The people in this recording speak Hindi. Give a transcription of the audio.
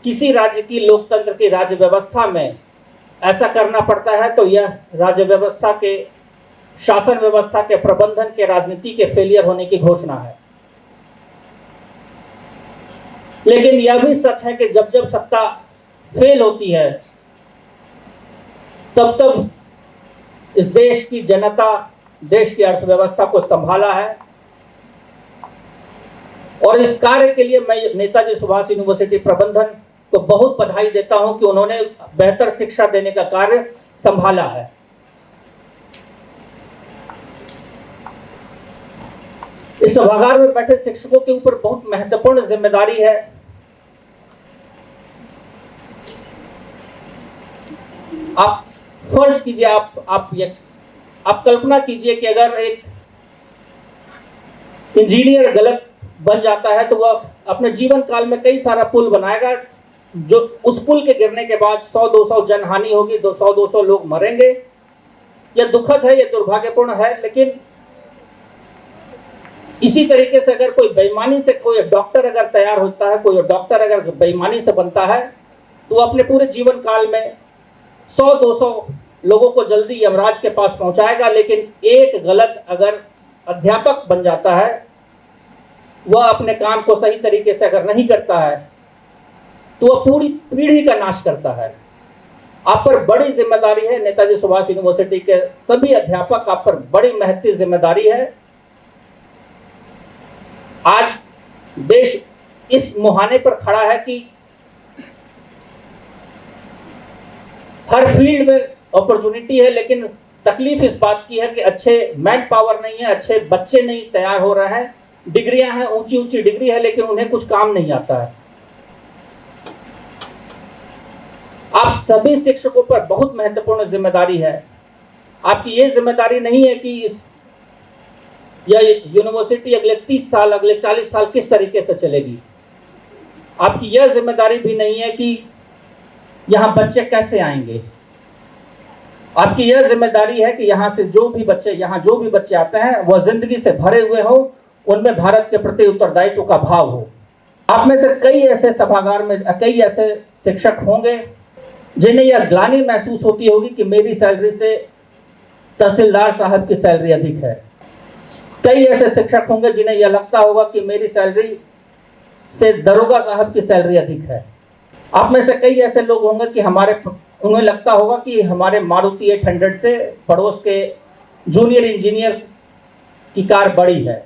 किसी राज्य की लोकतंत्र की राज्य व्यवस्था में ऐसा करना पड़ता है तो यह राज्य व्यवस्था के शासन व्यवस्था के प्रबंधन के राजनीति के फेलियर होने की घोषणा है। लेकिन यह भी सच है कि जब जब सत्ता फेल होती है तब तब इस देश की जनता देश की अर्थव्यवस्था को संभाला है और इस कार्य के लिए मैं नेताजी सुभाष यूनिवर्सिटी प्रबंधन को बहुत बधाई देता हूं कि उन्होंने बेहतर शिक्षा देने का कार्य संभाला है। इस सभागार में बैठे शिक्षकों के ऊपर बहुत महत्वपूर्ण जिम्मेदारी है। आप फर्ज कीजिए, आप कल्पना कीजिए कि अगर एक इंजीनियर गलत बन जाता है तो वह अपने जीवन काल में कई सारा पुल बनाएगा, जो उस पुल के गिरने के बाद 100-200 जनहानि होगी, 100-200 लोग मरेंगे। यह दुखद है, यह दुर्भाग्यपूर्ण है। लेकिन इसी तरीके से अगर कोई बेईमानी से कोई डॉक्टर अगर तैयार होता है, कोई डॉक्टर अगर बेईमानी से बनता है तो वो अपने पूरे जीवन काल में 100-200 लोगों को जल्दी यमराज के पास पहुंचाएगा। लेकिन एक गलत अगर अध्यापक बन जाता है, वह अपने काम को सही तरीके से अगर नहीं करता है तो वह पूरी पीढ़ी का नाश करता है। आप पर बड़ी जिम्मेदारी है, नेताजी सुभाष यूनिवर्सिटी के सभी अध्यापक, आप पर बड़ी महती जिम्मेदारी है। आज देश इस मुहाने पर खड़ा है कि हर फील्ड में अपॉर्चुनिटी है, लेकिन तकलीफ इस बात की है कि अच्छे मैन पावर नहीं है, अच्छे बच्चे नहीं तैयार हो रहे हैं। डिग्रियां हैं, ऊंची ऊंची डिग्री है, लेकिन उन्हें कुछ काम नहीं आता है। आप सभी शिक्षकों पर बहुत महत्वपूर्ण जिम्मेदारी है। आपकी ये जिम्मेदारी नहीं है कि यह यूनिवर्सिटी अगले 30 साल, अगले 40 साल किस तरीके से चलेगी। आपकी यह जिम्मेदारी भी नहीं है कि यहां बच्चे कैसे आएंगे। आपकी यह जिम्मेदारी है कि यहां जो भी बच्चे आते हैं वह जिंदगी से भरे हुए हो, उनमें भारत के प्रति उत्तरदायित्व का भाव हो। आप में से कई ऐसे सभागार में कई ऐसे शिक्षक होंगे जिन्हें यह ग्लानि महसूस होती होगी कि मेरी सैलरी से तहसीलदार साहब की सैलरी अधिक है। कई ऐसे शिक्षक होंगे जिन्हें यह लगता होगा कि मेरी सैलरी से दरोगा साहब की सैलरी अधिक है। आप में से कई ऐसे लोग होंगे कि उन्हें लगता होगा कि हमारे मारुति 800 से पड़ोस के जूनियर इंजीनियर की कार बड़ी है।